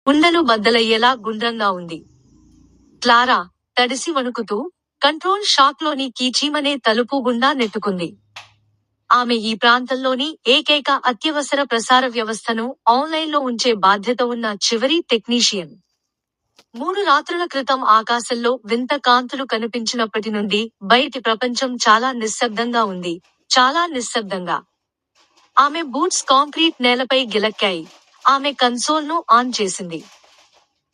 ఉండలు బద్దలయ్యేలా గుండ్రంగా ఉంది. క్లారా, తడిసి వణుకుతూ, కంట్రోల్ షాక్లోని కీచీమనే తలుపు గుండా నెట్టుకుంది. ఆమె ఈ ప్రాంతంలోని ఏకైక అత్యవసర ప్రసార వ్యవస్థను ఆన్లైన్లో ఉంచే బాధ్యత ఉన్న చివరి టెక్నీషియన్. 3 రాత్రుల క్రితం ఆకాశంలో వింత కాంతులు కనిపించినప్పటి నుండి బయటి ప్రపంచం చాలా నిశ్శబ్దంగా ఉంది. చాలా నిశ్శబ్దంగా. ఆమె బూట్స్ కాంక్రీట్ నేలపై గిలక్కాయి. ఆమె కన్సోల్ను ఆన్ చేసింది.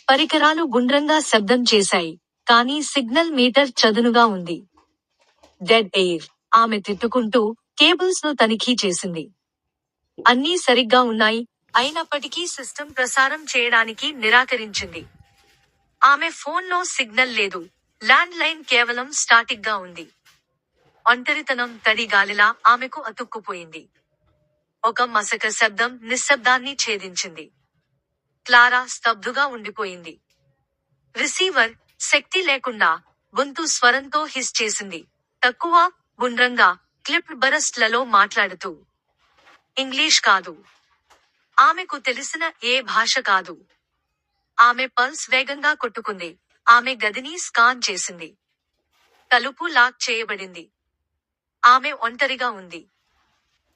పరికరాలు గుండ్రంగా శబ్దం చేశాయి, కానీ సిగ్నల్ మీటర్ చదునుగా ఉంది. Dead air. ఆమె తిట్టుకుంటూ కేబుల్స్ ను తనిఖీ చేసింది. అన్నీ సరిగ్గా ఉన్నాయి, అయినప్పటికీ సిస్టమ్ ప్రసారం చేయడానికి నిరాకరించింది. ఆమె ఫోన్లో సిగ్నల్ లేదు. ల్యాండ్ లైన్ కేవలం స్టాటిక్ గా ఉంది. ఒంటరితనం తడి గాలిలా ఆమెకు అతుక్కుపోయింది. ఒక మసక శబ్దం నిశ్శబ్దాన్ని ఛేదించింది. క్లారా స్తబ్దుగా ఉండిపోయింది. రిసీవర్, శక్తి లేకుండా, గొంతు స్వరంతో హిస్ చేసింది. తక్కువ, గుండ్రంగా, క్లిప్ బరస్ట్లలో మాట్లాడుతూ. ఇంగ్లీష్ కాదు. ఆమెకు తెలిసిన ఏ భాష కాదు. ఆమె పల్స్ వేగంగా కొట్టుకుంది. ఆమె గదిని స్కాన్ చేసింది. తలుపు లాక్ చేయబడింది. ఆమె ఒంటరిగా ఉంది.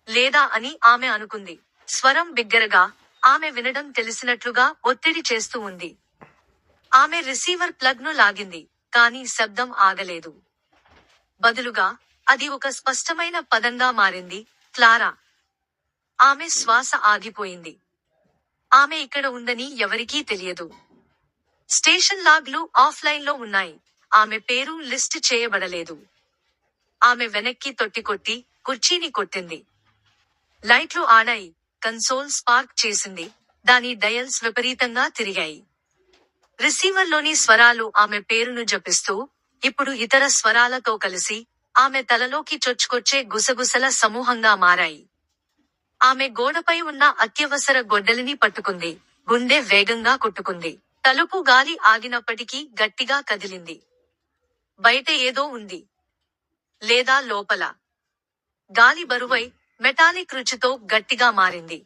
లేదా అని ఆమె అనుకుంది. స్వరం బిగ్గరగా, ఆమె వినడం తెలిసినట్లుగా ఒత్తిడి చేస్తూ ఉంది. ఆమె రిసీవర్ ప్లగ్ను లాగింది, కానీ శబ్దం ఆగలేదు. బదులుగా, అది ఒక స్పష్టమైన పదంగా మారింది, క్లారా. ఆమె శ్వాస ఆగిపోయింది. ఆమె ఇక్కడ ఉందని ఎవరికీ తెలియదు. స్టేషన్ లాగ్లు ఆఫ్లైన్లో ఉన్నాయి. ఆమె పేరు లిస్ట్ చేయబడలేదు. ఆమె వెనక్కి తొట్టికొట్టి, కుర్చీని కొట్టింది. లైట్లు ఆడాయి. కన్సోల్ స్పార్క్ చేసింది. దాని డయల్స్ విపరీతంగా తిరిగాయి. రిసీవర్లోని స్వరాలు ఆమె పేరును జపిస్తూ, ఇప్పుడు ఇతర స్వరాలతో కలిసి, ఆమె తలలోకి చొచ్చుకొచ్చే గుసగుసల సమూహంగా మారాయి. ఆమె గోడపై ఉన్న అత్యవసర గొడ్డలిని పట్టుకుంది. గుండె వేగంగా కొట్టుకుంది. తలుపు గాలి ఆగినప్పటికీ గట్టిగా కదిలింది. బయట ఏదో ఉంది. లేదా లోపల. గాలి బరువై, మెటాలిక్ రుచితో గట్టిగా మారింది.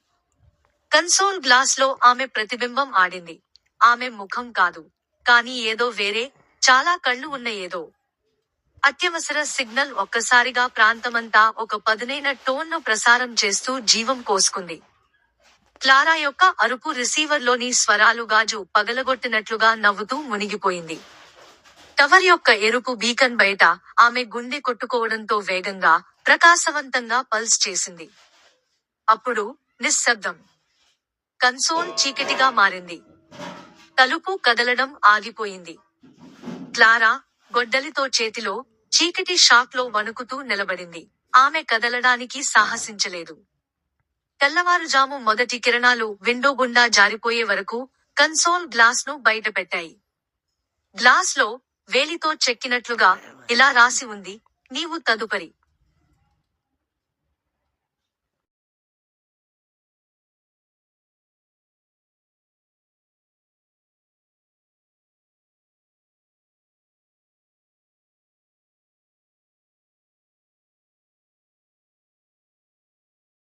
కన్సోల్ గ్లాస్లో ఆమె ప్రతిబింబం ఆడింది. ఆమె ముఖం కాదు. కానీ ఏదో వేరే, చాలా కళ్ళు ఉన్న ఏదో. అత్యవసర సిగ్నల్ ఒక్కసారిగా ప్రాంతమంతా ఒక పదునైన టోన్ను ప్రసారం చేస్తూ జీవం కోసుకుంది. క్లారా యొక్క అరుపు రిసీవర్లోని స్వరాలు గాజు పగలగొట్టినట్లుగా నవ్వుతూ మునిగిపోయింది. టవర్ యొక్క ఎరుపు బీకన్ బయట ఆమె గుండె కొట్టుకోవడంతో వేగంగా, ప్రకాశవంతంగా పల్స్ చేసింది. అప్పుడు, నిశ్శబ్దం. కన్సోల్ చీకటిగా మారింది. తలుపు కదలడం ఆగిపోయింది. క్లారా, గొడ్డలితో చేతిలో, చీకటి షాక్లో వణుకుతూ నిలబడింది. ఆమె కదలడానికి సాహసించలేదు. తెల్లవారుజాము మొదటి కిరణాలు విండో గుండా జారిపోయే వరకు కన్సోల్ గ్లాస్ను బయటపెట్టాయి. గ్లాస్లో, వేలితో చెక్కినట్లుగా, ఇలా రాసి ఉంది: నీవు తదుపరి